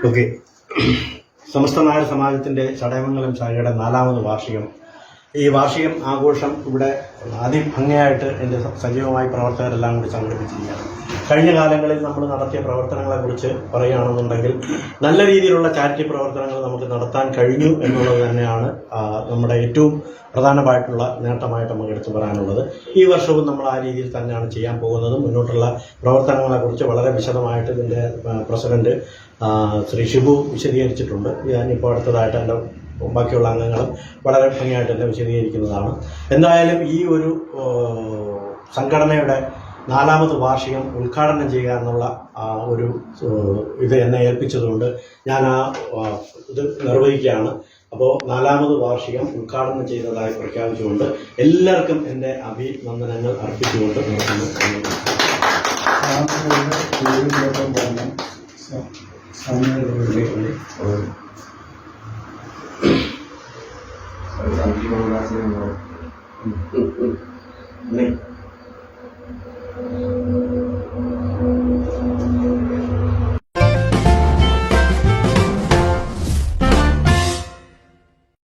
Okay. സമസ്ത നായർ സമാജത്തിൻ്റെ ചടയമംഗലം ശാഖയുടെ 4ാമത് വാർഷികം. ഈ വാർഷികം ആഘോഷം ഇവിടെ അതിഭംഗിയായിട്ട് എൻ്റെ സജീവമായി പ്രവർത്തകരെല്ലാം കൂടി സംഘടിപ്പിച്ചിരിക്കുകയാണ്. കഴിഞ്ഞ കാലങ്ങളിൽ നമ്മൾ നടത്തിയ പ്രവർത്തനങ്ങളെക്കുറിച്ച് പറയുകയാണെന്നുണ്ടെങ്കിൽ നല്ല രീതിയിലുള്ള ചാരിറ്റി പ്രവർത്തനങ്ങൾ നമുക്ക് നടത്താൻ കഴിഞ്ഞു എന്നുള്ളത് തന്നെയാണ് നമ്മുടെ ഏറ്റവും പ്രധാനമായിട്ടുള്ള നേട്ടമായിട്ട് നമുക്ക് എടുത്തു പറയാനുള്ളത്. ഈ വർഷവും നമ്മൾ ആ രീതിയിൽ തന്നെയാണ് ചെയ്യാൻ പോകുന്നത്. മുന്നോട്ടുള്ള പ്രവർത്തനങ്ങളെക്കുറിച്ച് വളരെ വിശദമായിട്ട് ഇതിൻ്റെ പ്രസിഡന്റ് ശ്രീ ഷിബു വിശദീകരിച്ചിട്ടുണ്ട്. ഞാനിപ്പോൾ അടുത്തതായിട്ട് എൻ്റെ ബാക്കിയുള്ള അംഗങ്ങളും വളരെ ഭംഗിയായിട്ട് തന്നെ വിശദീകരിക്കുന്നതാണ്. എന്തായാലും ഈ ഒരു സംഘടനയുടെ 4ാമത് വാർഷികം ഉദ്ഘാടനം ചെയ്യുക എന്നുള്ള ഒരു ഇത് എന്നെ ഏൽപ്പിച്ചതുകൊണ്ട് ഞാൻ ഇത് നിർവഹിക്കുകയാണ്. അപ്പോൾ 4ാമത് വാർഷികം ഉദ്ഘാടനം ചെയ്തതായി പ്രഖ്യാപിച്ചുകൊണ്ട് എല്ലാവർക്കും എൻ്റെ അഭിനന്ദനങ്ങൾ അർപ്പിച്ചുകൊണ്ട് നിർത്തുന്നു.